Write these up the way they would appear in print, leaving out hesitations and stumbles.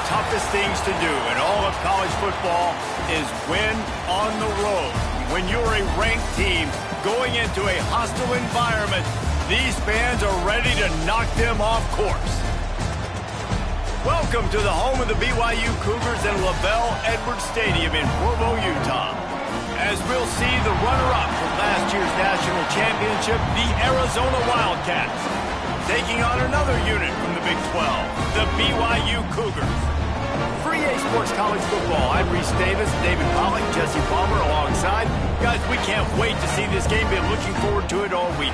toughest things to do in all of college football is win on the road. When you're a ranked team going into a hostile environment, these fans are ready to knock them off course. Welcome to the home of the BYU Cougars in LaBelle Edwards Stadium in Provo, Utah. As we'll see the runner-up from last year's national championship, the Arizona Wildcats, taking on another unit from the Big 12, the BYU Cougars. For EA Sports College Football, I'm Reese Davis, David Pollack, Jesse Palmer alongside. Guys, we can't wait to see this game. Been looking forward to it all week.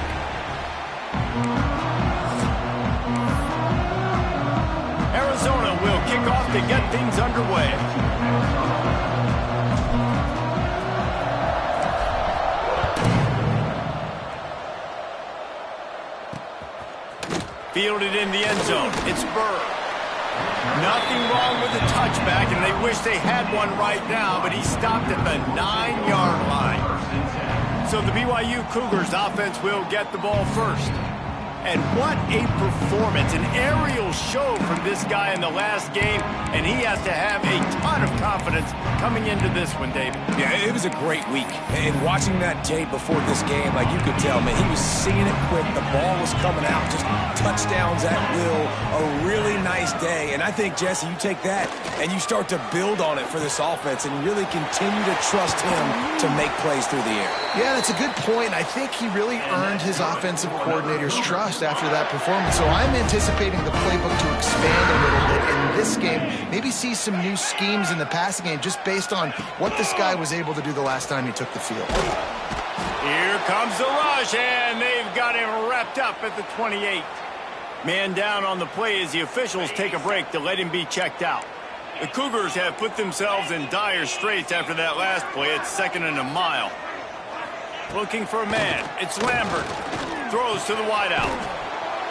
Arizona will kick off to get things underway. Fielded in the end zone. It's Burr. Nothing wrong with the touchback, and they wish they had one right now, but he stopped at the 9-yard line. So the BYU Cougars offense will get the ball first. And what a performance, an aerial show from this guy in the last game, and he has to have a ton of confidence coming into this one, David. Yeah, it was a great week. And watching that tape before this game, like you could tell, man, he was seeing it quick. The ball was coming out, just touchdowns at will. A really nice day. And I think, Jesse, you take that and you start to build on it for this offense and really continue to trust him to make plays through the air. Yeah, that's a good point. I think he really earned his offensive coordinator's trust after that performance. So I'm anticipating the playbook to expand a little bit in this game. Maybe see some new schemes in the passing game just based on what this guy was able to do the last time he took the field. Here comes the rush, and they've got him wrapped up at the 28. Man down on the play as the officials take a break to let him be checked out. The Cougars have put themselves in dire straits after that last play. It's 2nd and a mile. Looking for a man. It's Lambert. Throws to the wideout.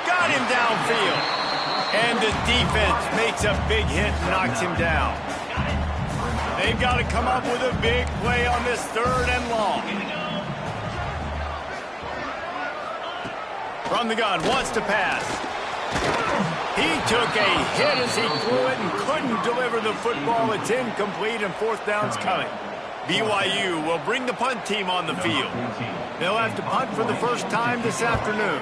Got him downfield. And the defense makes a big hit and knocks him down. They've got to come up with a big play on this 3rd and long. From the gun, wants to pass. He took a hit as he threw it and couldn't deliver the football. It's incomplete and 4th down's coming. BYU will bring the punt team on the field. They'll have to punt for the first time this afternoon.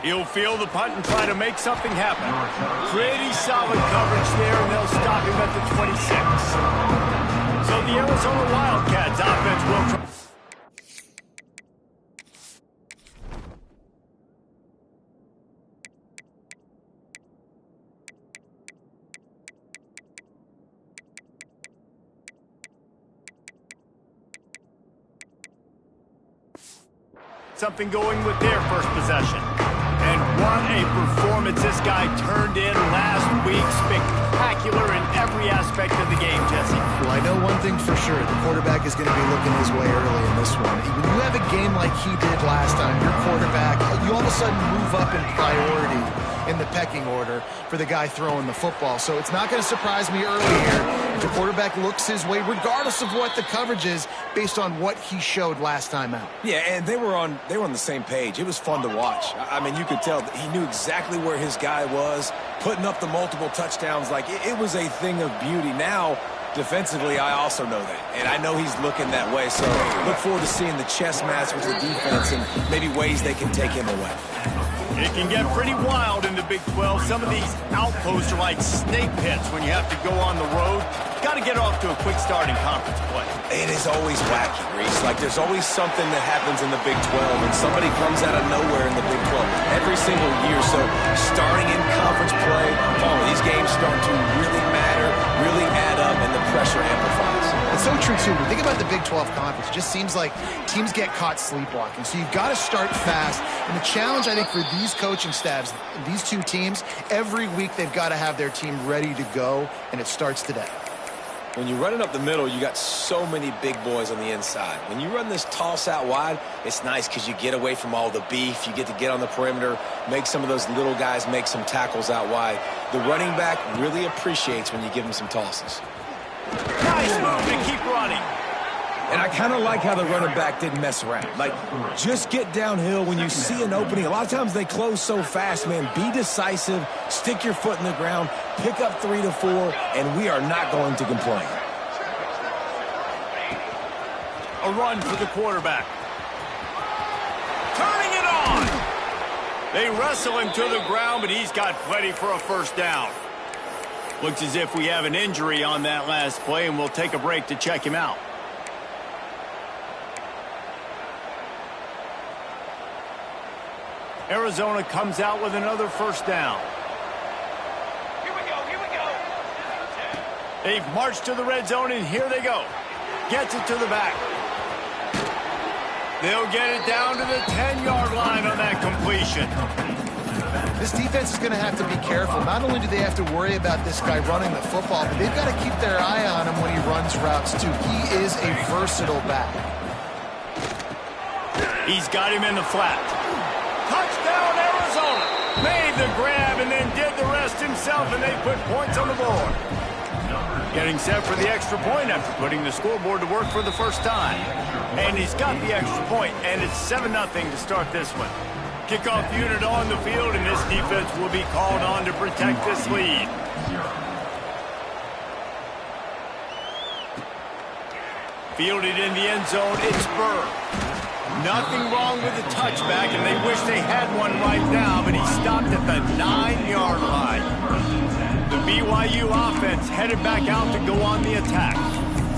He'll field the punt and try to make something happen. Pretty solid coverage there, and they'll stop him at the 26. So the Arizona Wildcats offense will try. Something going with their first possession. And what a performance this guy turned in last week. Spectacular in every aspect of the game, Jesse. Well, I know one thing for sure. The quarterback is going to be looking his way early in this one. When you have a game like he did last time, your quarterback, you all of a sudden move up in priority in the pecking order for the guy throwing the football. So it's not going to surprise me early here if the quarterback looks his way, regardless of what the coverage is, based on what he showed last time out. Yeah, and they were on the same page. It was fun to watch. I mean, you could tell that he knew exactly where his guy was, putting up the multiple touchdowns. Like, it was a thing of beauty. Now, defensively, I also know that, and I know he's looking that way. So look forward to seeing the chess match with the defense and maybe ways they can take him away. It can get pretty wild in the Big 12. Some of these outposts are like snake pits when you have to go on the road. Got to get off to a quick start in conference play. It is always wacky, Reese. Like, there's always something that happens in the Big 12, and somebody comes out of nowhere in the Big 12 every single year. So starting in conference play, these games start to really matter, really add up, and the pressure amplifies. It's so true, too. When you think about the Big 12 Conference, it just seems like teams get caught sleepwalking. So you've got to start fast. And the challenge, I think, for these coaching staffs, these two teams, every week they've got to have their team ready to go, and it starts today. When you're running up the middle, you got so many big boys on the inside. When you run this toss out wide, it's nice because you get away from all the beef. You get to get on the perimeter, make some of those little guys make some tackles out wide. The running back really appreciates when you give him some tosses. Nice move to keep running. And I kind of like how the running back didn't mess around. Like, just get downhill when you see an opening. A lot of times they close so fast, man. Be decisive, stick your foot in the ground, pick up 3 to 4, and we are not going to complain. A run for the quarterback. Turning it on. They wrestle him to the ground, but he's got plenty for a first down. Looks as if we have an injury on that last play, and we'll take a break to check him out. Arizona comes out with another first down. Here we go. They've marched to the red zone, and here they go. Gets it to the back. They'll get it down to the 10-yard line on that completion. This defense is going to have to be careful. Not only do they have to worry about this guy running the football, but they've got to keep their eye on him when he runs routes, too. He is a versatile back. He's got him in the flat. Touchdown, Arizona. Made the grab and then did the rest himself, and they put points on the board. Getting set for the extra point after putting the scoreboard to work for the first time. And he's got the extra point, and it's 7-0 to start this one. Kickoff unit on the field, and this defense will be called on to protect this lead. Fielded in the end zone, it's Burr. Nothing wrong with the touchback, and they wish they had one right now, but he stopped at the 9-yard line. The BYU offense headed back out to go on the attack.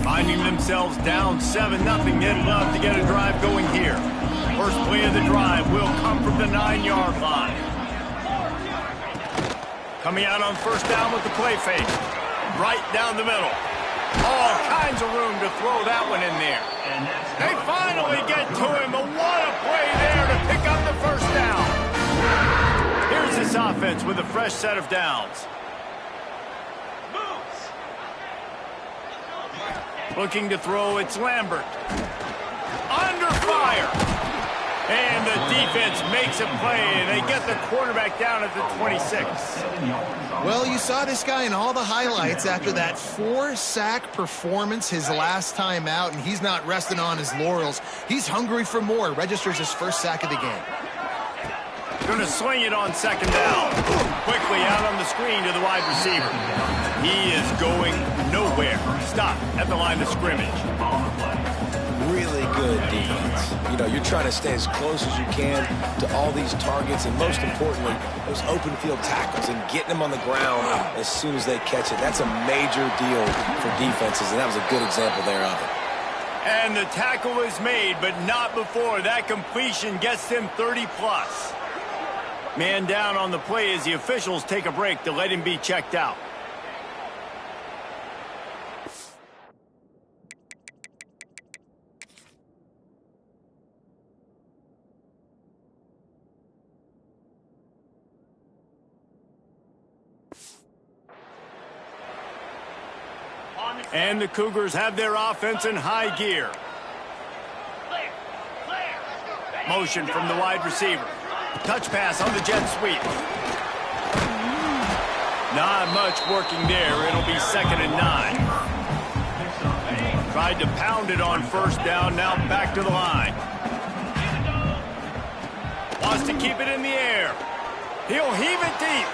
Finding themselves down 7-0, they'd love to get a drive going here. First play of the drive will come from the 9-yard line. Coming out on first down with the play fake. Right down the middle. All kinds of room to throw that one in there. They finally get to him, but what a play there to pick up the first down. Here's this offense with a fresh set of downs. Looking to throw, it's Lambert. Under fire. And the defense makes a play, and they get the quarterback down at the 26. Well, you saw this guy in all the highlights after that 4-sack performance his last time out, and he's not resting on his laurels. He's hungry for more. Registers his first sack of the game. Going to sling it on second down. Quickly out on the screen to the wide receiver. He is going nowhere. Stop at the line of scrimmage. Really good defense. You know, you're trying to stay as close as you can to all these targets, and most importantly, those open field tackles and getting them on the ground as soon as they catch it. That's a major deal for defenses, and that was a good example there of it. And the tackle is made, but not before that completion gets them 30+. Man down on the play as the officials take a break to let him be checked out. And the Cougars have their offense in high gear. Motion from the wide receiver. Touch pass on the jet sweep. Not much working there. It'll be 2nd and 9. Tried to pound it on first down. Now back to the line. Wants to keep it in the air. He'll heave it deep.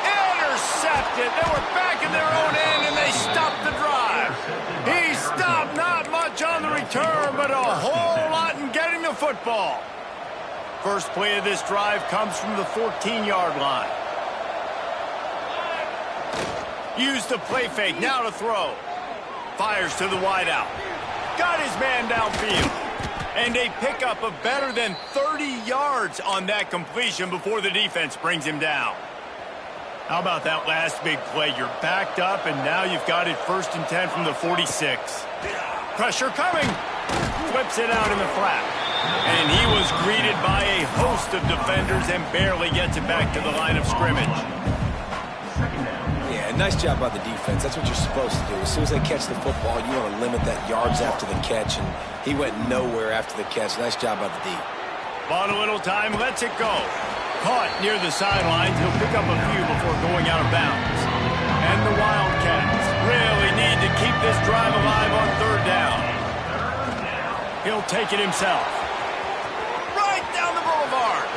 Intercepted. They were back in their own end, and they stopped the drive. He stopped, not much on the return, but a whole lot in getting the football. First play of this drive comes from the 14-yard line. Use the play fake, now to throw. Fires to the wideout. Got his man downfield. And they pick up a better than 30 yards on that completion before the defense brings him down. How about that last big play? You're backed up, and now you've got it 1st and 10 from the 46. Pressure coming. Flips it out in the flat. And he was greeted by a host of defenders and barely gets it back to the line of scrimmage. Yeah, nice job by the defense. That's what you're supposed to do. As soon as they catch the football, you want to limit that yards after the catch, and he went nowhere after the catch. Nice job by the D. Bought a little time, lets it go. Caught near the sidelines. He'll pick up a few before going out of bounds. And the Wildcats really need to keep this drive alive on 3rd down. He'll take it himself. Right down the boulevard.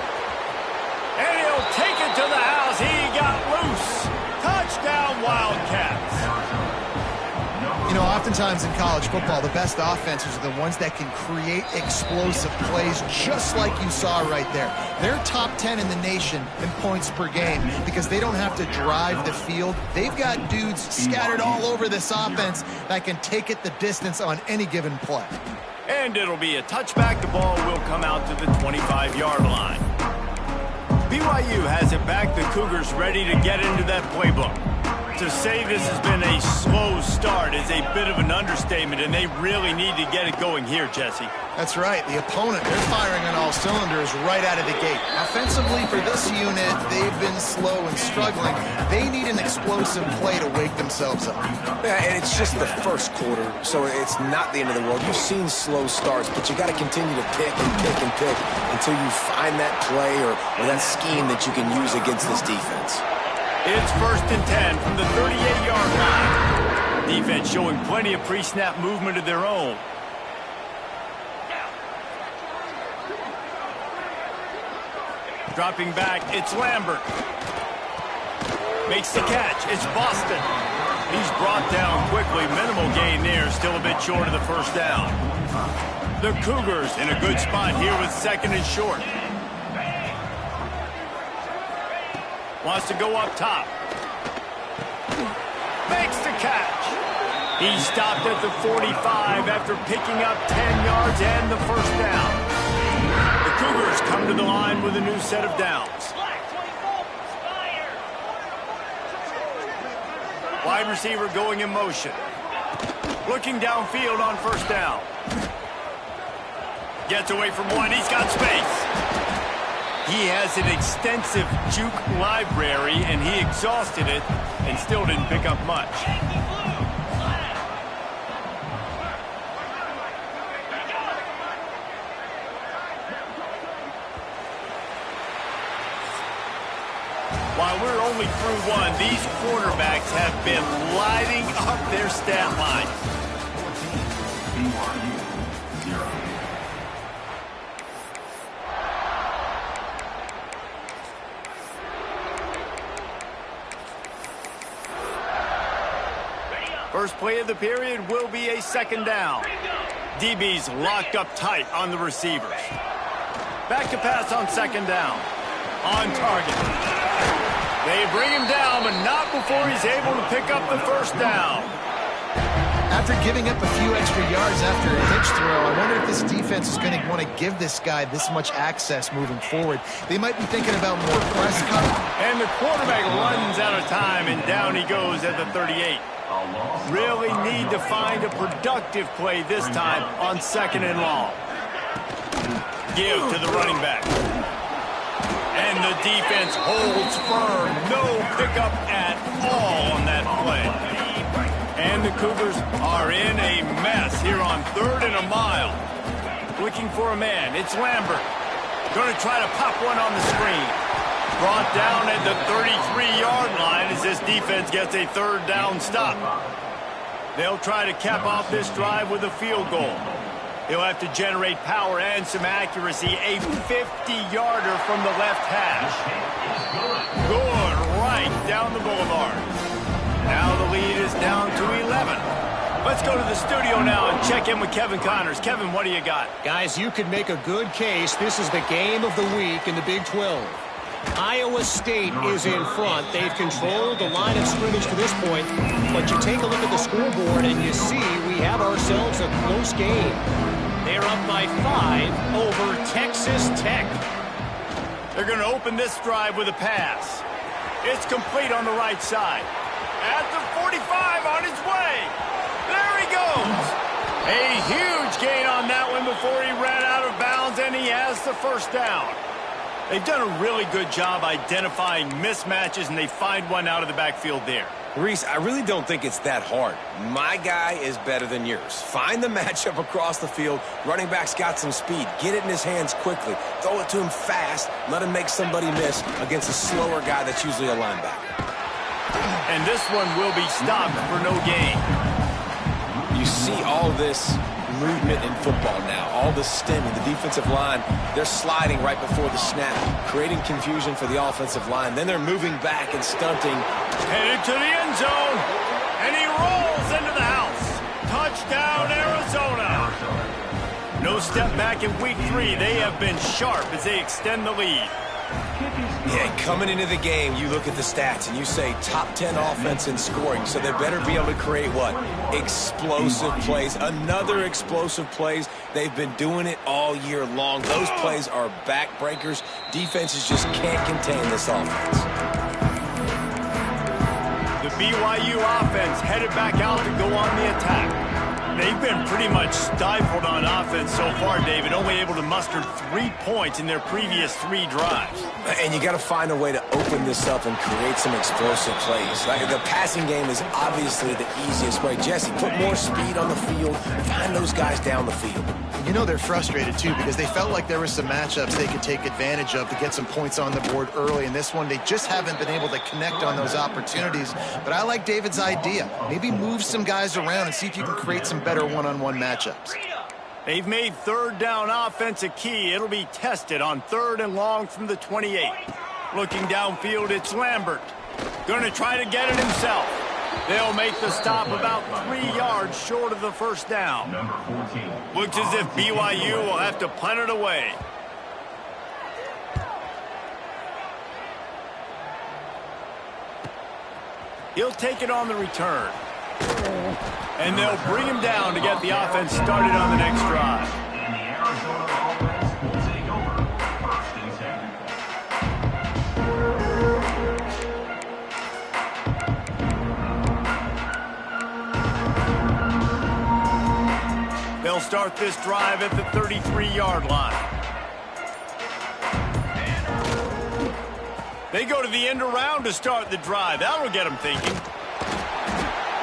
And he'll take it to the house. He got loose. Touchdown, Wildcats. You know, oftentimes in college football, the best offenses are the ones that can create explosive plays, just like you saw right there. They're top 10 in the nation in points per game because they don't have to drive the field. They've got dudes scattered all over this offense that can take it the distance on any given play. And it'll be a touchback. The ball will come out to the 25-yard line. BYU has it back. The Cougars ready to get into that playbook. To say this has been a slow start is a bit of an understatement, and they really need to get it going here, Jesse. That's right. The opponent, they're firing on all cylinders right out of the gate. Offensively, for this unit, they've been slow and struggling. They need an explosive play to wake themselves up. Yeah, and it's just the first quarter, so it's not the end of the world. You've seen slow starts, but you got to continue to pick and pick and pick until you find that play or that scheme that you can use against this defense. It's 1st and 10 from the 38-yard line. Defense showing plenty of pre-snap movement of their own. Dropping back, it's Lambert. Makes the catch, it's Boston. He's brought down quickly, minimal gain there, still a bit short of the first down. The Cougars in a good spot here with 2nd and short. Wants to go up top. Makes the catch. He stopped at the 45 after picking up 10 yards and the first down. The Cougars come to the line with a new set of downs. Wide receiver going in motion. Looking downfield on first down. Gets away from one. He's got space. He has an extensive juke library, and he exhausted it and still didn't pick up much. While we're only through one, these quarterbacks have been lighting up their stat line. First play of the period will be a 2nd down. DB's locked up tight on the receivers. Back to pass on 2nd down. On target. They bring him down, but not before he's able to pick up the first down. After giving up a few extra yards after a hitch throw, I wonder if this defense is going to want to give this guy this much access moving forward. They might be thinking about more press cover. And the quarterback runs out of time, and down he goes at the 38. Really need to find a productive play this time on 2nd and long. Give to the running back. And the defense holds firm. No pickup at all on that play. And the Cougars are in a mess here on 3rd and a mile. Looking for a man. It's Lambert. Going to try to pop one on the screen. Brought down at the 33-yard line as this defense gets a 3rd down stop. They'll try to cap off this drive with a field goal. He'll have to generate power and some accuracy. A 50-yarder from the left hash. Good right down the boulevard. Now the lead is down to 11. Let's go to the studio now and check in with Kevin Connors. Kevin, what do you got? Guys, you could make a good case. This is the game of the week in the Big 12. Iowa State is in front. They've controlled the line of scrimmage to this point, but you take a look at the scoreboard and you see we have ourselves a close game. They're up by 5 over Texas Tech. They're going to open this drive with a pass. It's complete on the right side. At the 45 on his way. There he goes. A huge gain on that one before he ran out of bounds, and he has the first down. They've done a really good job identifying mismatches, and they find one out of the backfield there. Reese, I really don't think it's that hard. My guy is better than yours. Find the matchup across the field. Running back's got some speed. Get it in his hands quickly. Throw it to him fast. Let him make somebody miss against a slower guy that's usually a linebacker. And this one will be stopped for no gain. You see all this movement in football now, all the stemming, the defensive line, they're sliding right before the snap, creating confusion for the offensive line. Then they're moving back and stunting. Headed to the end zone, and he rolls into the house. Touchdown, Arizona. No step back in week 3. They have been sharp as they extend the lead. Yeah, coming into the game, you look at the stats and you say top 10 offense in scoring, so they better be able to create what? Explosive plays. Another explosive plays. They've been doing it all year long. Those plays are backbreakers. Defenses just can't contain this offense. The BYU offense headed back out to go on the attack. They've been pretty much stifled on offense so far, David, only able to muster 3 points in their previous 3 drives. And you got to find a way to open this up and create some explosive plays. Like the passing game is obviously the easiest way. Jesse, put more speed on the field, find those guys down the field. You know they're frustrated, too, because they felt like there were some matchups they could take advantage of to get some points on the board early. In this one, they just haven't been able to connect on those opportunities. But I like David's idea. Maybe move some guys around and see if you can create some better one-on-one matchups. They've made third down offense a key. It'll be tested on 3rd and long from the 28. Looking downfield, it's Lambert. Going to try to get it himself. They'll make the stop about 3 yards short of the first down. Looks as if BYU will have to punt it away. He'll take it on the return. And they'll bring him down to get the offense started on the next drive. And the Arizona offense will take over 1st and 10. They'll start this drive at the 33-yard line. They go to the end around to start the drive. That'll get them thinking.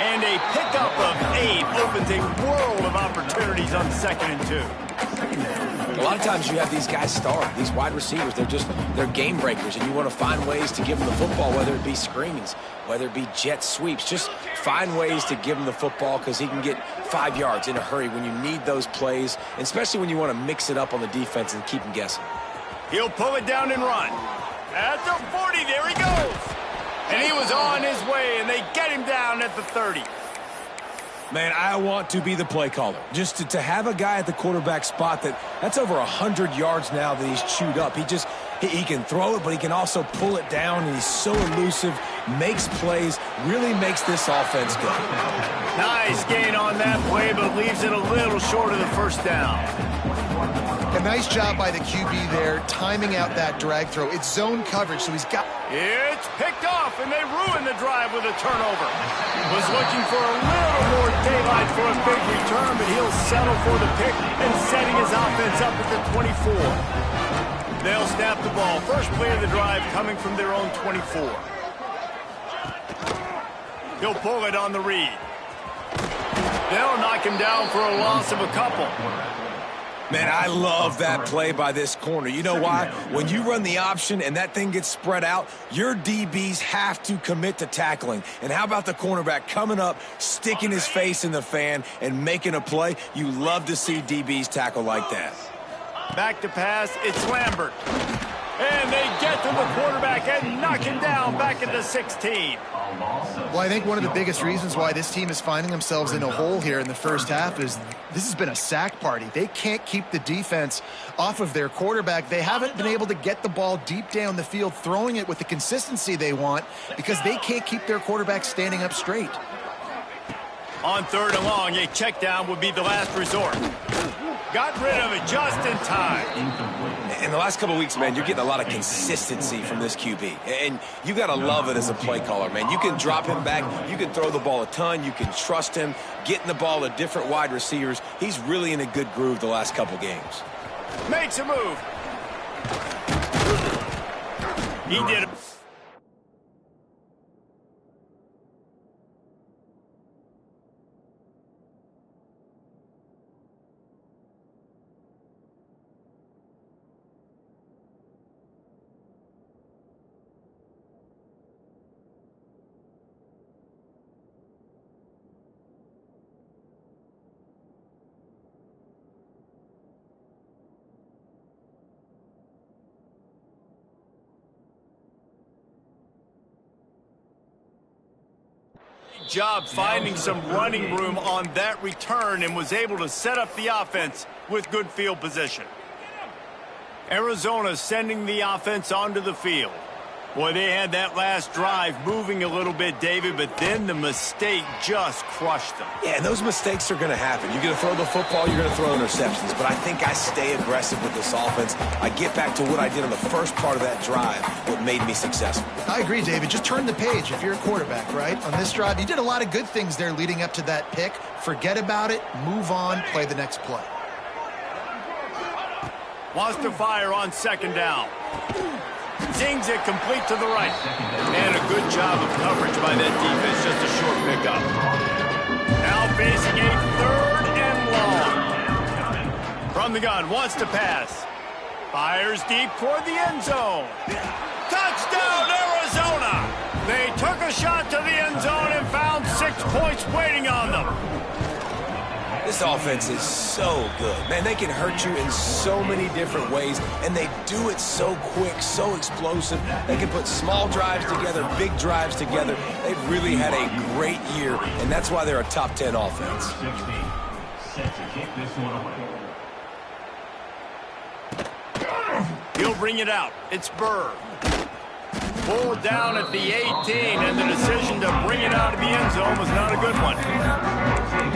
And a pickup of 8 opens a world of opportunities on 2nd and 2. A lot of times you have these guys start, these wide receivers, they're game breakers, and you want to find ways to give them the football, whether it be screens, whether it be jet sweeps. Just find ways to give him the football because he can get 5 yards in a hurry when you need those plays, especially when you want to mix it up on the defense and keep them guessing. He'll pull it down and run. At the 40, there he goes. And he was on his way, and they get him down at the 30. Man, I want to be the play caller. Just to have a guy at the quarterback spot that's over 100 yards now that he's chewed up. He can throw it, but he can also pull it down, and he's so elusive, makes plays, really makes this offense go. Nice gain on that play, but leaves it a little short of the first down. A nice job by the QB there, timing out that drag throw. It's zone coverage, so he's got... It's picked off, and they ruin the drive with a turnover. Was looking for a little more daylight for a big return, but he'll settle for the pick and setting his offense up at the 24. They'll snap the ball. First play of the drive coming from their own 24. He'll pull it on the read. They'll knock him down for a loss of a couple. Man, I love that play by this corner. You know why? When you run the option and that thing gets spread out, your DBs have to commit to tackling. And how about the cornerback coming up, sticking his face in the fan, and making a play? You love to see DBs tackle like that. Back to pass, it's Lambert. And they get to the quarterback and knock him down back at the 16. Well, I think one of the biggest reasons why this team is finding themselves in a hole here in the first half is this has been a sack party. They can't keep the defense off of their quarterback. They haven't been able to get the ball deep down the field, throwing it with the consistency they want because they can't keep their quarterback standing up straight. On 3rd and long, a check down would be the last resort. Got rid of it just in time. In the last couple of weeks, man, you're getting a lot of consistency from this QB. And you got to love it as a play caller, man. You can drop him back. You can throw the ball a ton. You can trust him, getting the ball to different wide receivers. He's really in a good groove the last couple games. Makes a move. He did it. job finding some running room on that return and was able to set up the offense with good field position. Arizona sending the offense onto the field. Boy, they had that last drive moving a little bit, David, but then the mistake just crushed them. Yeah, and those mistakes are going to happen. You're going to throw the football, you're going to throw interceptions, but I think I stay aggressive with this offense. I get back to what I did on the first part of that drive, what made me successful. I agree, David. Just turn the page if you're a quarterback, right? On this drive, you did a lot of good things there leading up to that pick. Forget about it, move on, play the next play. Wants to fire on second down. Zings it complete to the right. And a good job of coverage by that defense. Just a short pickup. Now facing a 3rd and long. From the gun, wants to pass. Fires deep toward the end zone. Touchdown, Arizona! They took a shot to the end zone and found 6 points waiting on them. This offense is so good. Man, they can hurt you in so many different ways, and they do it so quick, so explosive. They can put small drives together, big drives together. They've really had a great year, and that's why they're a top 10 offense. 16, set to kick this one away. He'll bring it out. It's Burr. Pulled down at the 18, and the decision to bring it out of the end zone was not a good one.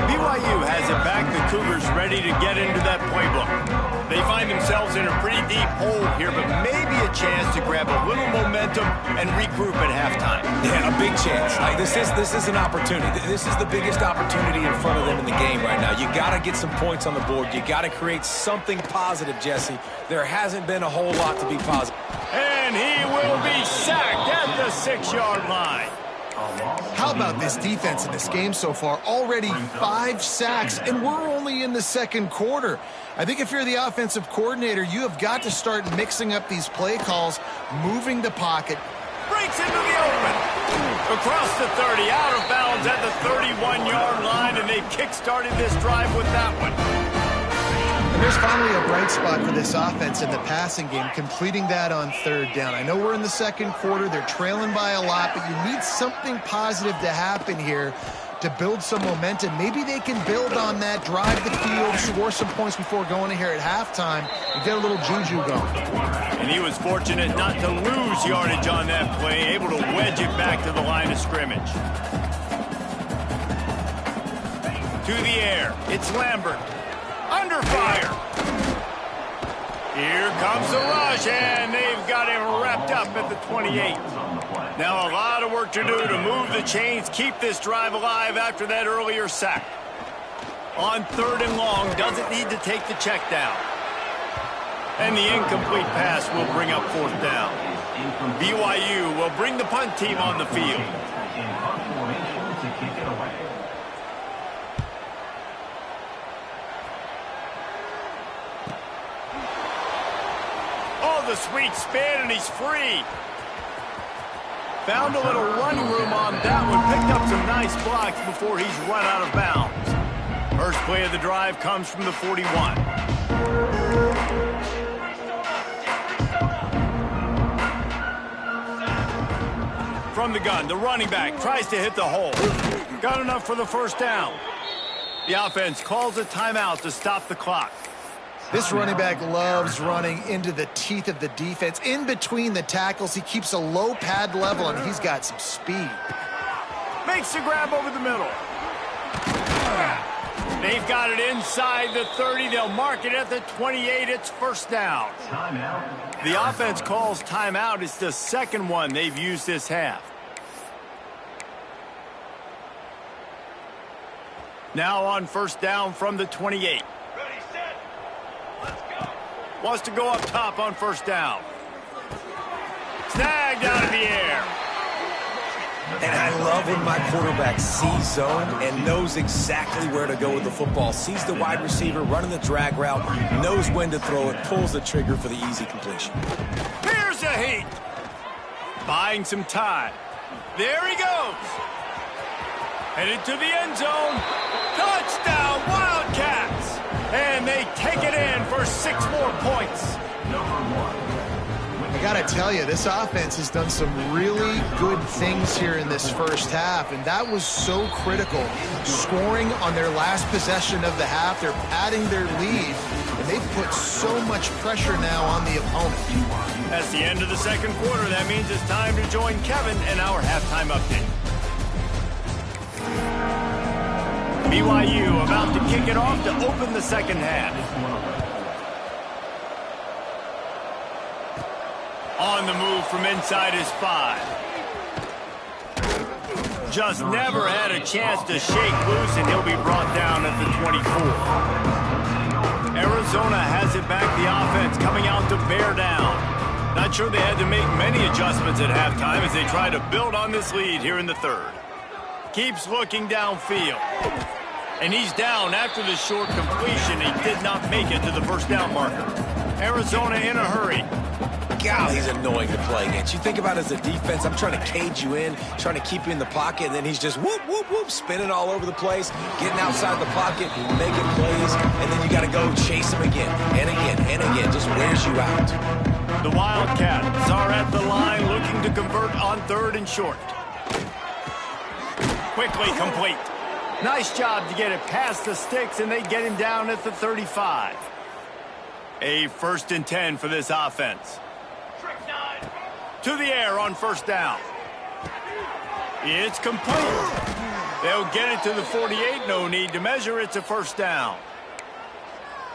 BYU has it back. The Cougars ready to get into that playbook. They find themselves in a pretty deep hole here, but maybe a chance to grab a little momentum and regroup at halftime. Yeah, a big chance. Like this is an opportunity. This is the biggest opportunity in front of them in the game right now. You got to get some points on the board. You got to create something positive, Jesse. There hasn't been a whole lot to be positive. And he will be sacked at the 6-yard line. How about this defense in this game so far? Already 5 sacks, and we're only in the second quarter. I think if you're the offensive coordinator, you have got to start mixing up these play calls, moving the pocket. Breaks into the open. Across the 30, out of bounds at the 31-yard line, and they've kick-started this drive with that one. And there's finally a bright spot for this offense in the passing game, completing that on 3rd down. I know we're in the second quarter. They're trailing by a lot, but you need something positive to happen here to build some momentum. Maybe they can build on that, drive the field, score some points before going in here at halftime, and get a little juju going. And he was fortunate not to lose yardage on that play, able to wedge it back to the line of scrimmage. To the air, it's Lambert. Under fire. Here comes the rush, and they've got him wrapped up at the 28. Now a lot of work to do to move the chains, keep this drive alive after that earlier sack. On 3rd and long, doesn't need to take the check down. And the incomplete pass will bring up 4th down. BYU will bring the punt team on the field. In punt formation to kick it away. Oh, the sweet spin, and he's free. Found a little running room on that one. Picked up some nice blocks before he's run out of bounds. First play of the drive comes from the 41. From the gun, the running back tries to hit the hole. Got enough for the 1st down. The offense calls a timeout to stop the clock. This running back loves running into the teeth of the defense. In between the tackles, he keeps a low pad level, and he's got some speed. Makes the grab over the middle. They've got it inside the 30. They'll mark it at the 28. It's 1st down. Timeout. The offense calls timeout. It's the 2nd one they've used this half. Now on 1st down from the 28. Wants to go up top on 1st down. Snagged out of the air. And I love when my quarterback sees zone and knows exactly where to go with the football. Sees the wide receiver running the drag route, knows when to throw it, pulls the trigger for the easy completion. Here's a heat. Buying some time. There he goes. Headed to the end zone. Touchdown, Wildcats. And they take it in for 6 more points. Number 1. got to tell you, this offense has done some really good things here in this first half, and that was so critical. Scoring on their last possession of the half, they're padding their lead, and they've put so much pressure now on the opponent. That's the end of the second quarter. That means it's time to join Kevin in our halftime update. BYU about to kick it off to open the second half. On the move from inside his 5. Just never had a chance to shake loose, and he'll be brought down at the 24. Arizona has it back, the offense coming out to bear down. Not sure they had to make many adjustments at halftime as they try to build on this lead here in the third. Keeps looking downfield. And he's down after the short completion. He did not make it to the first down marker. Arizona in a hurry. God, he's annoying to play against. You think about it as a defense, I'm trying to cage you in, trying to keep you in the pocket, and then he's just whoop, whoop, whoop, spinning all over the place, getting outside the pocket, making plays, and then you got to go chase him again, and again, and again. Just wears you out. The Wildcats are at the line looking to convert on third and short. Quickly complete. Nice job to get it past the sticks, and they get him down at the 35. A 1st and 10 for this offense. To the air on first down. It's complete. They'll get it to the 48. No need to measure. It's a first down.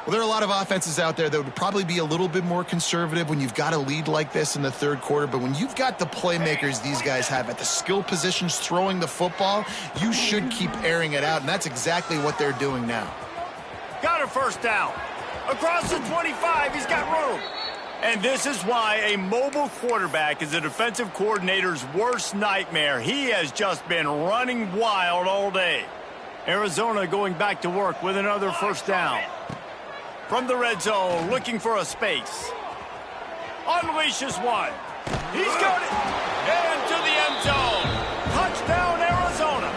Well, there are a lot of offenses out there that would probably be a little bit more conservative when you've got a lead like this in the third quarter. But when you've got the playmakers these guys have at the skill positions throwing the football, you should keep airing it out. And that's exactly what they're doing now. Got a first down. Across the 25, he's got room. And this is why a mobile quarterback is a defensive coordinator's worst nightmare. He has just been running wild all day. Arizona going back to work with another first down. From the red zone, looking for a space. Unleashes one. He's got it. Into the end zone. Touchdown, Arizona.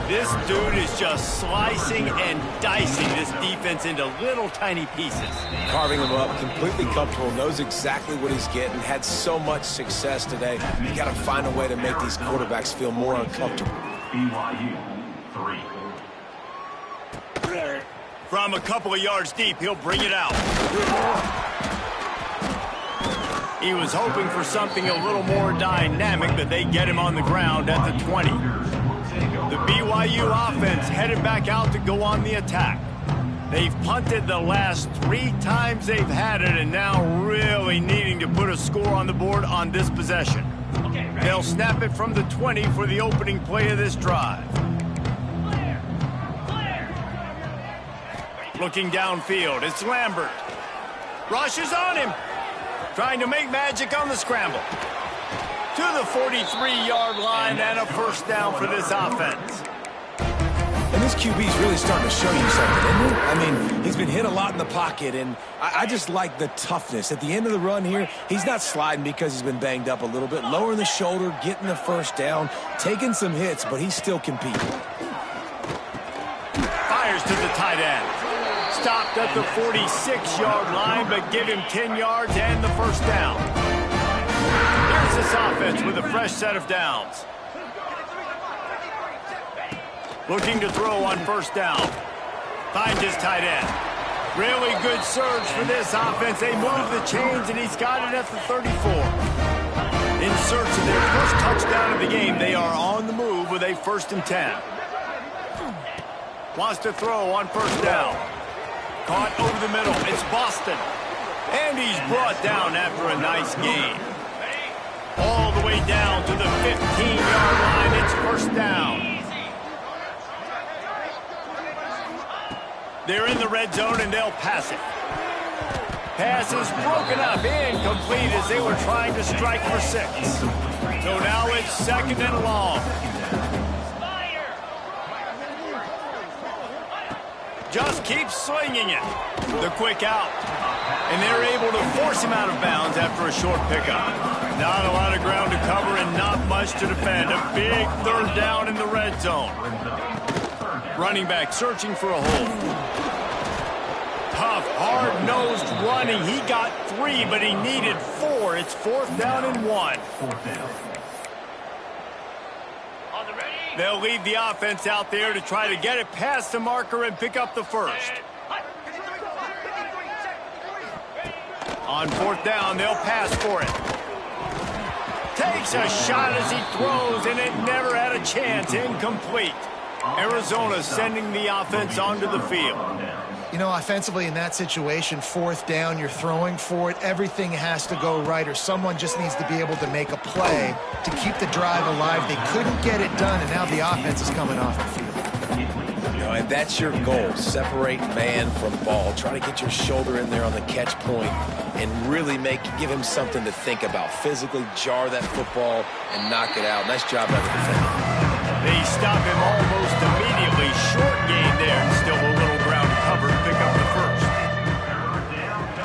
This dude is just slicing and dicing this defense into little tiny pieces. Carving them up, completely comfortable, knows exactly what he's getting, had so much success today. You got to find a way to make these quarterbacks feel more uncomfortable. BYU 3. From a couple of yards deep, he'll bring it out. He was hoping for something a little more dynamic, but they get him on the ground at the 20. The BYU offense headed back out to go on the attack. They've punted the last 3 times they've had it, and now really needing to put a score on the board on this possession. They'll snap it from the 20 for the opening play of this drive. Looking downfield, it's Lambert. Rushes on him. Trying to make magic on the scramble. To the 43-yard line and a first down for this offense. And this QB's really starting to show you something, isn't he? I mean, he's been hit a lot in the pocket, and I just like the toughness. At the end of the run here, he's not sliding because he's been banged up a little bit. Lowering the shoulder, getting the first down, taking some hits, but he's still competing. Fires to the tight end. Stopped at the 46-yard line, but give him 10 yards and the first down. Here's this offense with a fresh set of downs. Looking to throw on first down. Finds his tight end. Really good surge for this offense. They move the chains, and he's got it at the 34. In search of their first touchdown of the game, they are on the move with a 1st and 10. Wants to throw on first down. Caught over the middle. It's Boston. And he's brought down after a nice gain. All the way down to the 15-yard line. It's first down. They're in the red zone, and they'll pass it. Pass is broken up, incomplete as they were trying to strike for 6. So now it's 2nd and long. Just keeps slinging it. The quick out. And they're able to force him out of bounds after a short pickup. Not a lot of ground to cover and not much to defend. A big 3rd down in the red zone. Running back searching for a hole. Tough, hard hard-nosed running. He got 3, but he needed 4. It's 4th down and 1. On the ready. They'll leave the offense out there to try to get it past the marker and pick up the first. On 4th down, they'll pass for it. Takes a shot as he throws, and it never had a chance. Incomplete. Arizona sending the offense onto the field. You know, offensively in that situation, 4th down, you're throwing for it. Everything has to go right, or someone just needs to be able to make a play to keep the drive alive. They couldn't get it done, and now the offense is coming off the field. You know, and that's your goal. Separate man from ball. Try to get your shoulder in there on the catch point and really give him something to think about. Physically jar that football and knock it out. Nice job by the defender. They stop him almost immediately. Short gain there, and still a little ground cover to pick up the first.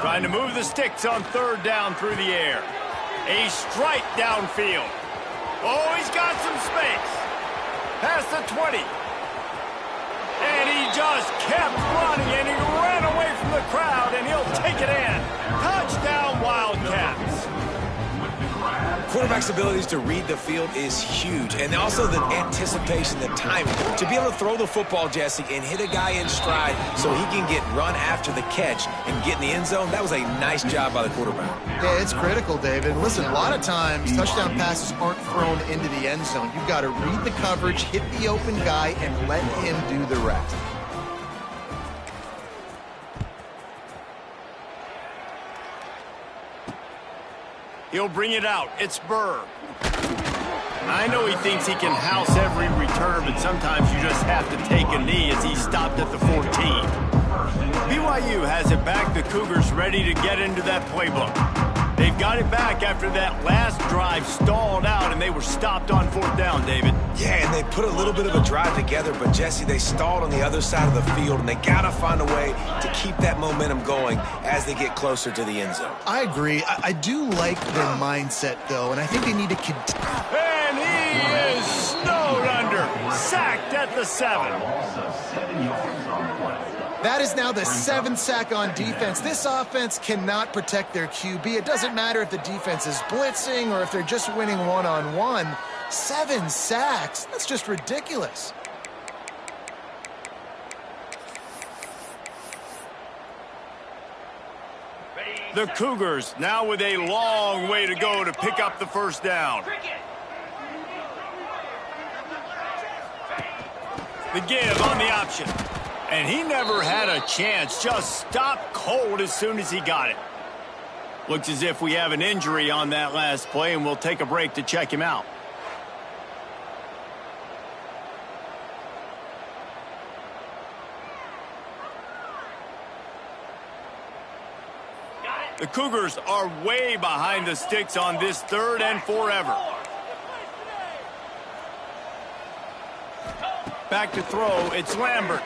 Trying to move the sticks on 3rd down through the air. A strike downfield. Oh, he's got some space. Past the 20. And he just kept running, and he ran away from the crowd, and he'll take it in. Touchdown, Wildcats. Quarterback's abilities to read the field is huge, and also the anticipation, the timing. To be able to throw the football, Jesse, and hit a guy in stride so he can get run after the catch and get in the end zone, that was a nice job by the quarterback. Yeah, it's critical, David. Listen, a lot of times touchdown passes aren't thrown into the end zone. You've got to read the coverage, hit the open guy, and let him do the rest. He'll bring it out. It's Burr. I know he thinks he can house every return, but sometimes you just have to take a knee as he stopped at the 14. BYU has it back. The Cougars ready to get into that playbook. They've got it back after that last drive stalled out, and they were stopped on 4th down, David. Yeah, and they put a little bit of a drive together, but, Jesse, they stalled on the other side of the field, and they got to find a way to keep that momentum going as they get closer to the end zone. I agree. I do like their mindset, though, and I think they need to continue. And he is snowed under. Sacked at the 7. That is now the 7th sack on defense. This offense cannot protect their QB. It doesn't matter if the defense is blitzing or if they're just winning one-on-one. 7 sacks? That's just ridiculous. The Cougars now with a long way to go to pick up the first down. The give on the option. And he never had a chance. Just stopped cold as soon as he got it. Looks as if we have an injury on that last play, and we'll take a break to check him out. The Cougars are way behind the sticks on this 3rd and forever. Back to throw. It's Lambert.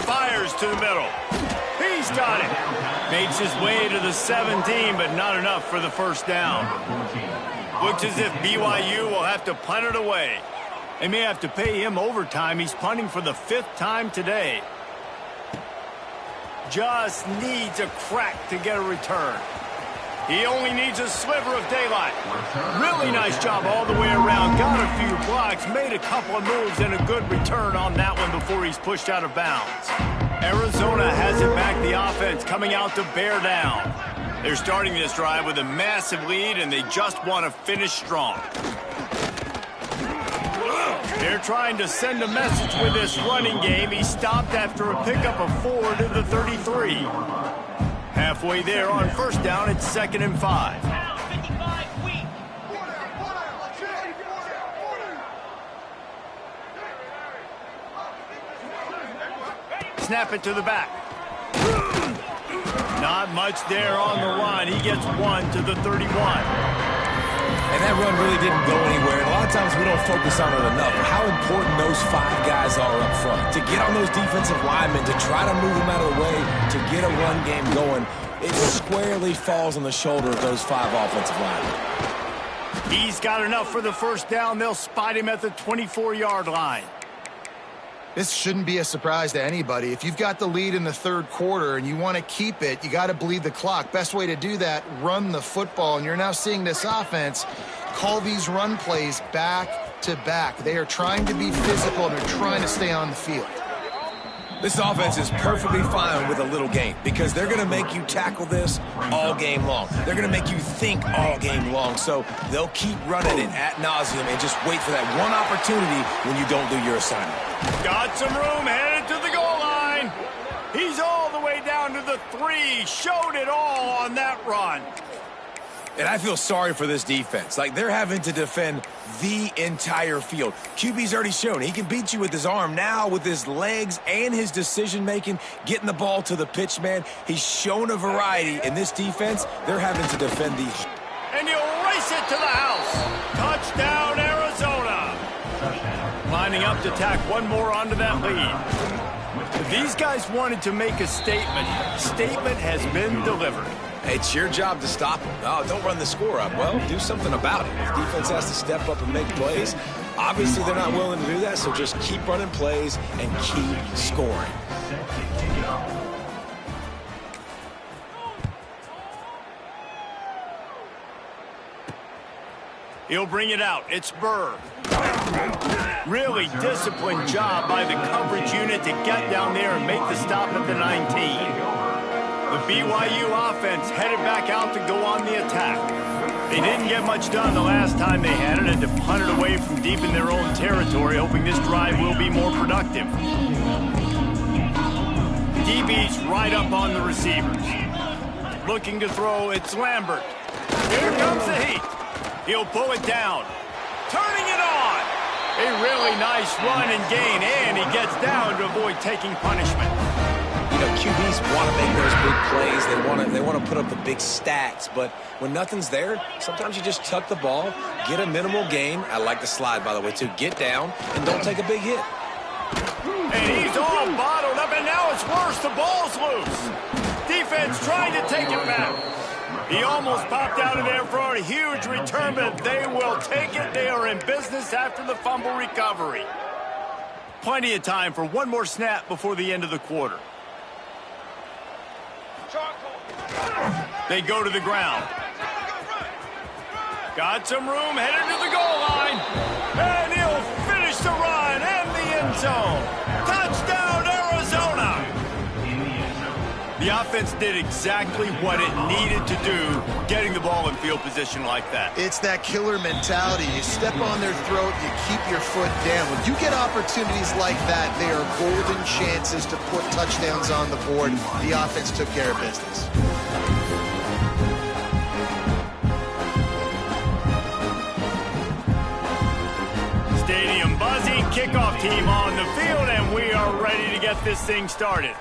Fires to the middle. He's got it. Makes his way to the 17, but not enough for the first down. Looks as if BYU will have to punt it away. They may have to pay him overtime. He's punting for the 5th time today. Just needs a crack to get a return. He only needs a sliver of daylight. Really nice job all the way around. Got a few blocks, made a couple of moves, and a good return on that one before he's pushed out of bounds. Arizona has it back, the offense coming out to bear down. They're starting this drive with a massive lead, and they just want to finish strong. They're trying to send a message with this running game. He stopped after a pickup of 4 to the 33. Halfway there on first down, it's 2nd and 5. Snap it to the back. Not much there on the run. He gets 1 to the 31. And that run really didn't go anywhere. And a lot of times we don't focus on it enough. How important those 5 guys are up front. To get on those defensive linemen, to try to move them out of the way, to get a run game going, it squarely falls on the shoulder of those 5 offensive linemen. He's got enough for the first down. They'll spot him at the 24-yard line. This shouldn't be a surprise to anybody. If you've got the lead in the third quarter and you want to keep it, you got to bleed the clock. Best way to do that, run the football. And you're now seeing this offense call these run plays back to back. They are trying to be physical and they're trying to stay on the field. This offense is perfectly fine with a little game because they're going to make you tackle this all game long. They're going to make you think all game long. So they'll keep running it ad nauseum and just wait for that one opportunity when you don't do your assignment. Got some room, headed to the goal line. He's all the way down to the 3. Showed it all on that run. And I feel sorry for this defense. Like, they're having to defend the entire field. QB's already shown he can beat you with his arm. Now, with his legs and his decision-making, getting the ball to the pitch, man, he's shown a variety. In this defense, they're having to defend the... And he'll race it to the house. Touchdown, Arizona. Lining up to tack one more onto that lead. These guys wanted to make a statement. Statement has been delivered. It's your job to stop them. Oh, don't run the score up. Well, do something about it. If defense has to step up and make plays, obviously they're not willing to do that, so just keep running plays and keep scoring. He'll bring it out. It's Burr. Really disciplined job by the coverage unit to get down there and make the stop at the 19. The BYU offense headed back out to go on the attack. They didn't get much done the last time they had it and to punt it away from deep in their own territory, hoping this drive will be more productive. DB's right up on the receivers. Looking to throw, it's Lambert. Here comes the heat. He'll pull it down. Turning it on. A really nice run and gain, and he gets down to avoid taking punishment. You know, QBs want to make those big plays. They want to put up the big stats. But when nothing's there, sometimes you just tuck the ball, get a minimal gain. I like the slide, by the way, too. Get down and don't take a big hit. And he's all bottled up, and now it's worse. The ball's loose. Defense trying to take it back. He almost popped out of there for a huge return, but they will take it. They are in business after the fumble recovery. Plenty of time for one more snap before the end of the quarter. They go to the ground. Got some room, headed to the goal line. And he'll finish the run and the end zone. Touchdown, Arizona. The offense did exactly what it needed to do, getting the ball in field position like that. It's that killer mentality. You step on their throat, you keep your foot down. When you get opportunities like that, they are golden chances to put touchdowns on the board. The offense took care of business. Stadium buzzing, kickoff team on the field, and we are ready to get this thing started.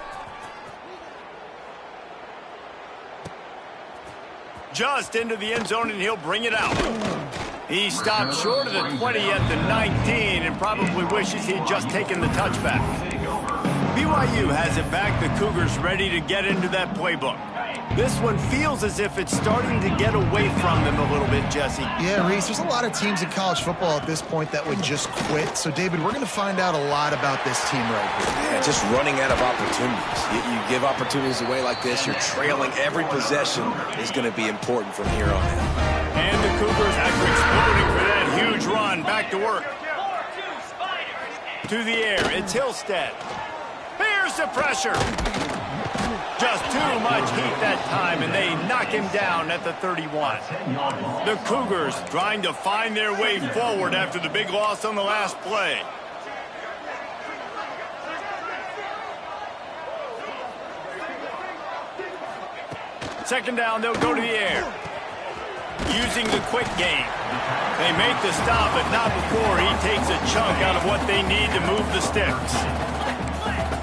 Just into the end zone, and he'll bring it out. He stopped short of the 20 at the 19 and probably wishes he'd just taken the touchback. BYU has it back. The Cougars ready to get into that playbook. This one feels as if it's starting to get away from them a little bit, Jesse. Yeah, Reese, there's a lot of teams in college football at this point that would just quit. So, David, we're going to find out a lot about this team right here. Yeah, just running out of opportunities. You give opportunities away like this, you're trailing. Every possession is going to be important from here on out. And the Cougars, after exploding for that huge run, back to work. To the air, it's Hillstead. Here's the pressure. Just too much heat that time, and they knock him down at the 31. The Cougars trying to find their way forward after the big loss on the last play. Second down, they'll go to the air. Using the quick game. They make the stop, but not before he takes a chunk out of what they need to move the sticks.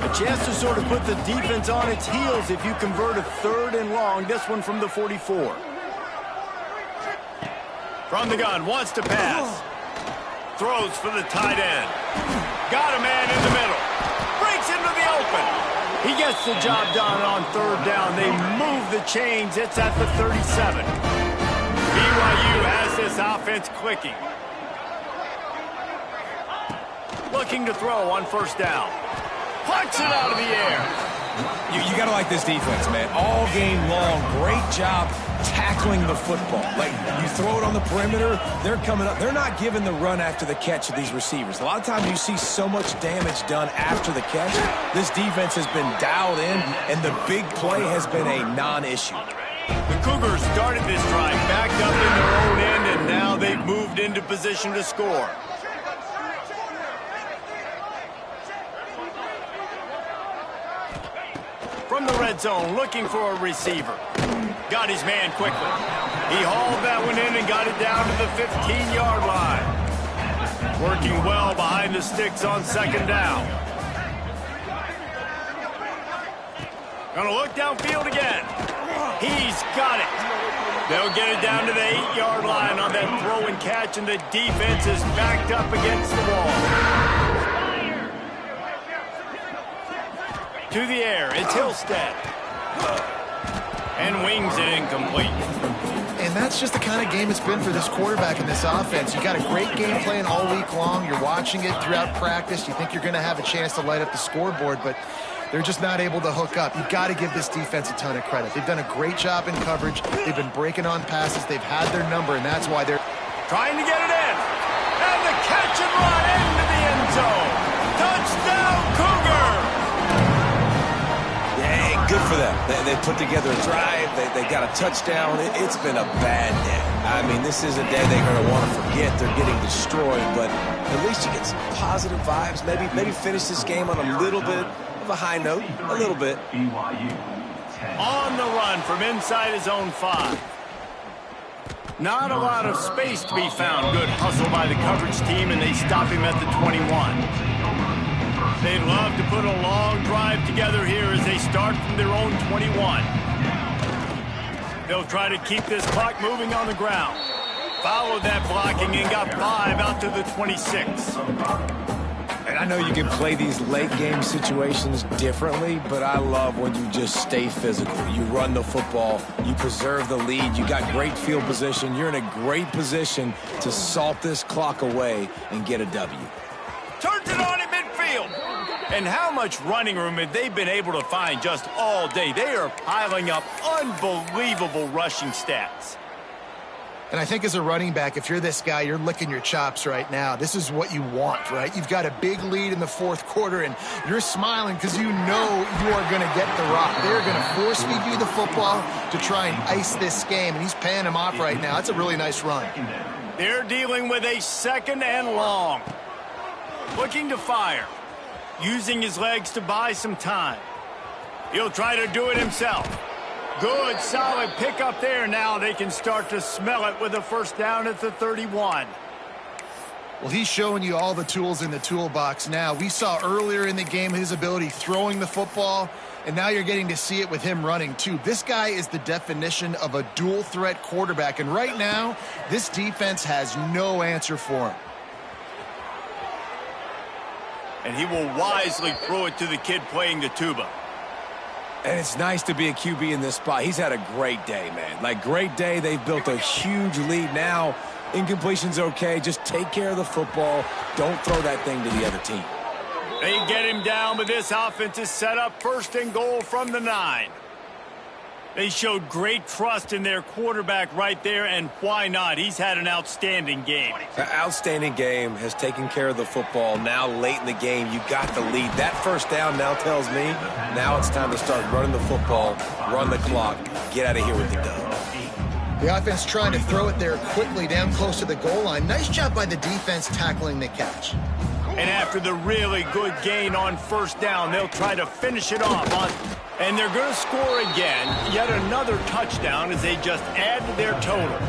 A chance to sort of put the defense on its heels if you convert a 3rd and long. This one from the 44. From the gun, wants to pass. Throws for the tight end. Got a man in the middle. Breaks into the open. He gets the job done on 3rd down. They move the chains. It's at the 37. BYU has this offense clicking. Looking to throw on 1st down. Plucks it out of the air. You got to like this defense, man. All game long, great job tackling the football. Like, you throw it on the perimeter, they're coming up. They're not giving the run after the catch of these receivers. A lot of times you see so much damage done after the catch. This defense has been dialed in, and the big play has been a non-issue. The Cougars started this drive backed up in their own end, and now they've moved into position to score. From the red zone, looking for a receiver. Got his man quickly. He hauled that one in and got it down to the 15-yard line. Working well behind the sticks on second down. Gonna look downfield again. He's got it. They'll get it down to the 8-yard line on that throw and catch, and the defense is backed up against the wall. To the air, it's Hillstead. And wings it incomplete. And that's just the kind of game it's been for this quarterback in this offense. You got a great game plan all week long. You're watching it throughout practice. You think you're going to have a chance to light up the scoreboard, but they're just not able to hook up. You've got to give this defense a ton of credit. They've done a great job in coverage. They've been breaking on passes. They've had their number, and that's why they're trying to get it in. And the catch and run into the end zone. Touchdown, Cougar! Good for them. They put together a drive. They got a touchdown. It's been a bad day. I mean, this is a day they're going to want to forget. They're getting destroyed, but at least you get some positive vibes. Maybe finish this game on a little bit of a high note. A little bit. On the run from inside his own 5. Not a lot of space to be found. Good hustle by the coverage team, and they stop him at the 21. They'd love to put a long drive together here as they start from their own 21. They'll try to keep this clock moving on the ground. Followed that blocking and got 5 out to the 26. And I know you can play these late game situations differently, but I love when you just stay physical. You run the football, you preserve the lead, you got great field position. You're in a great position to salt this clock away and get a W. Turns it on in midfield. And how much running room have they been able to find just all day? They are piling up unbelievable rushing stats. And I think as a running back, if you're this guy, you're licking your chops right now. This is what you want, right? You've got a big lead in the fourth quarter, and you're smiling because you know you are going to get the rock. They're going to force feed you the football to try and ice this game, and he's paying him off right now. That's a really nice run. They're dealing with a second and long. Looking to fire. Using his legs to buy some time. He'll try to do it himself. Good, solid pickup there. Now they can start to smell it with a first down at the 31. Well, he's showing you all the tools in the toolbox now. We saw earlier in the game his ability throwing the football, and now you're getting to see it with him running too. This guy is the definition of a dual-threat quarterback, and right now, this defense has no answer for him. And he will wisely throw it to the kid playing the tuba. And it's nice to be a QB in this spot. He's had a great day, man. Like, great day. They've built a huge lead now. Incompletion's okay. Just take care of the football. Don't throw that thing to the other team. They get him down, but this offense is set up first and goal from the 9. They showed great trust in their quarterback right there, and why not? He's had an outstanding game. An outstanding game, has taken care of the football. Now late in the game, you got the lead. That first down now tells me now it's time to start running the football, run the clock, get out of here with the dub. The offense trying to throw it there quickly down close to the goal line. Nice job by the defense tackling the catch. And after the really good gain on first down, they'll try to finish it off and they're going to score again. Yet another touchdown as they just add to their total.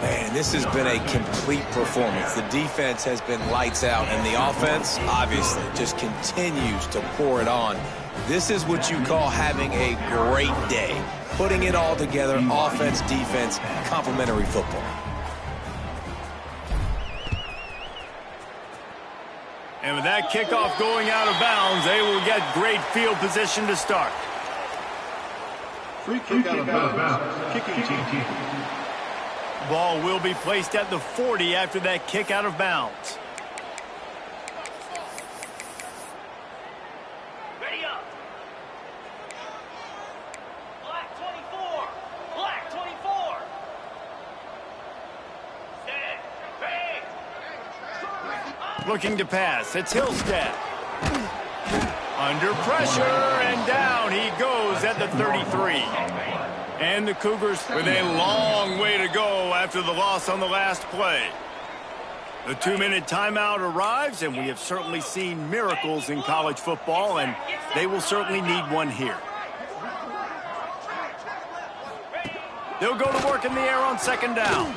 Man, this has been a complete performance. The defense has been lights out, and the offense, obviously, just continues to pour it on. This is what you call having a great day. Putting it all together, offense, defense, complementary football. And with that kickoff going out of bounds, they will get great field position to start. Free kick out of bounds. Kicking team. Ball will be placed at the 40 after that kick out of bounds. Looking to pass. It's Hillstead. Under pressure, and down he goes at the 33. And the Cougars with a long way to go after the loss on the last play. The 2-minute timeout arrives, and we have certainly seen miracles in college football, and they will certainly need one here. They'll go to work in the air on second down.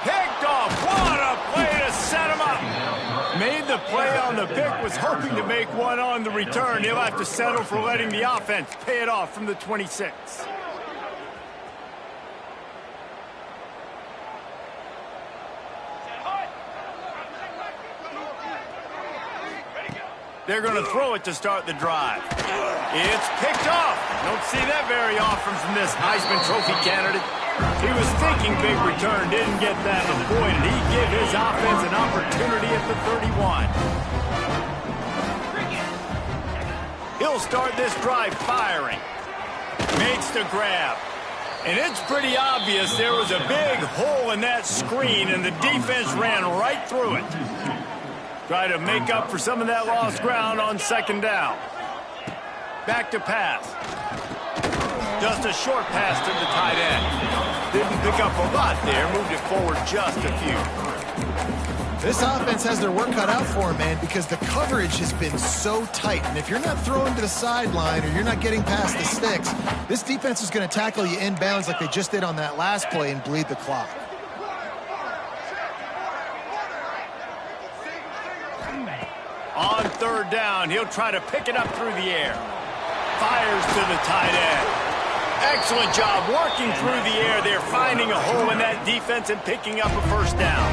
Picked off. What a play to set him up. Made the play on the pick, was hoping to make one on the return. He'll have to settle for letting the offense pay it off from the 26. They're going to throw it to start the drive. It's picked off. Don't see that very often from this Heisman Trophy candidate. He was thinking big return, didn't get that, but boy, did he give his offense an opportunity at the 31. He'll start this drive firing. Makes the grab. And it's pretty obvious there was a big hole in that screen, and the defense ran right through it. Try to make up for some of that lost ground on second down. Back to pass. Just a short pass to the tight end. Didn't pick up a lot there, moved it forward just a few. This offense has their work cut out for them, man, because the coverage has been so tight. And if you're not throwing to the sideline or you're not getting past the sticks, this defense is going to tackle you inbounds like they just did on that last play and bleed the clock. On third down, he'll try to pick it up through the air. Fires to the tight end. Excellent job working through the air there, finding a hole in that defense and picking up a first down.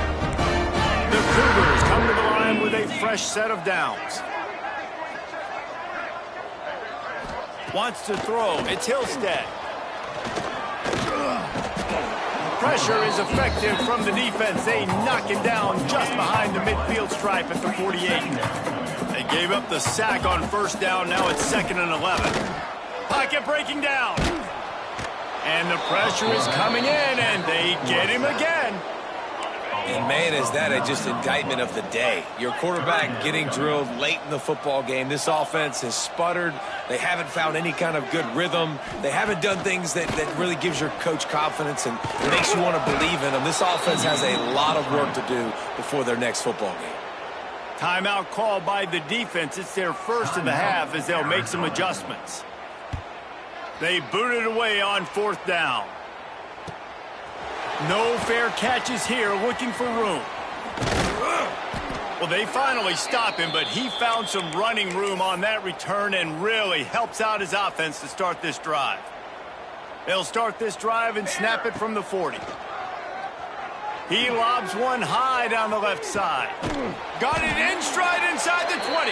The Cougars come to the line with a fresh set of downs. Wants to throw. It's Hillstead. Pressure is effective from the defense. They knock it down just behind the midfield stripe at the 48. They gave up the sack on first down. Now it's 2nd and 11. Pocket breaking down. And the pressure is coming in, and they get him again. And, man, is that just indictment of the day. Your quarterback getting drilled late in the football game. This offense has sputtered. They haven't found any kind of good rhythm. They haven't done things that really gives your coach confidence and makes you want to believe in them. This offense has a lot of work to do before their next football game. Timeout called by the defense. It's their first of the half as they'll make some adjustments. They boot it away on 4th down. No fair catches here, looking for room. Well, they finally stop him, but he found some running room on that return and really helps out his offense to start this drive. They'll start this drive and snap it from the 40. He lobs one high down the left side. Got it in stride inside the 20.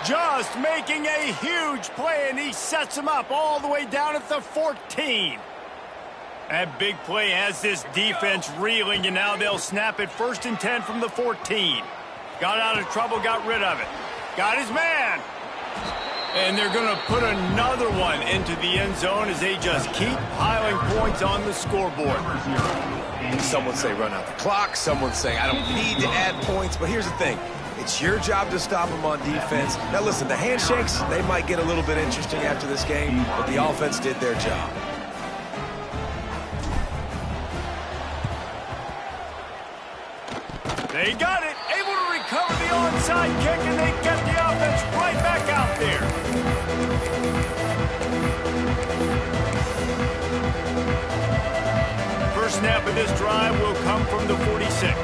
Just making a huge play, and he sets him up all the way down at the 14. That big play has this defense reeling, and now they'll snap it 1st and 10 from the 14. Got out of trouble, got rid of it. Got his man. And they're going to put another one into the end zone as they just keep piling points on the scoreboard. Some would say run out the clock. Some would say I don't need to add points. But here's the thing. It's your job to stop them on defense. Now, listen, the handshakes, they might get a little bit interesting after this game, but the offense did their job. They got it, able to recover the onside kick, and they get the offense right back out there. First snap of this drive will come from the 46.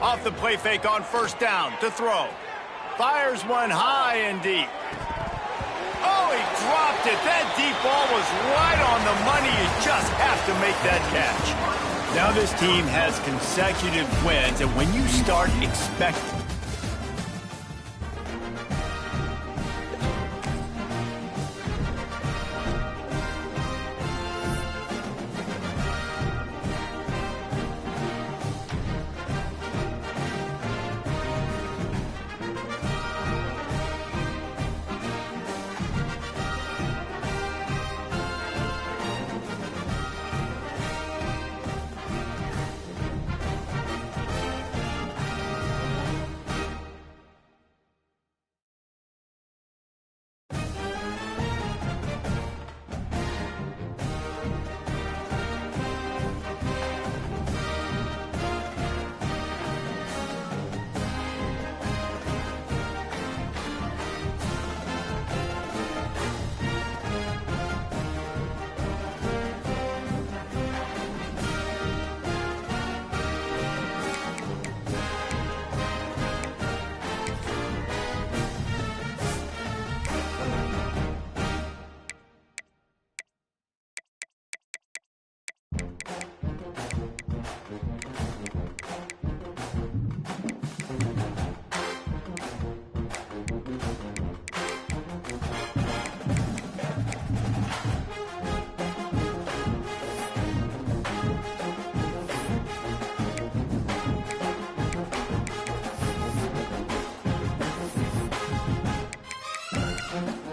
Off the play fake on 1st down to throw. Fires one high and deep. Oh, he dropped it. That deep ball was right on the money. You just have to make that catch. Now this team has consecutive wins, and when you start expecting bounds.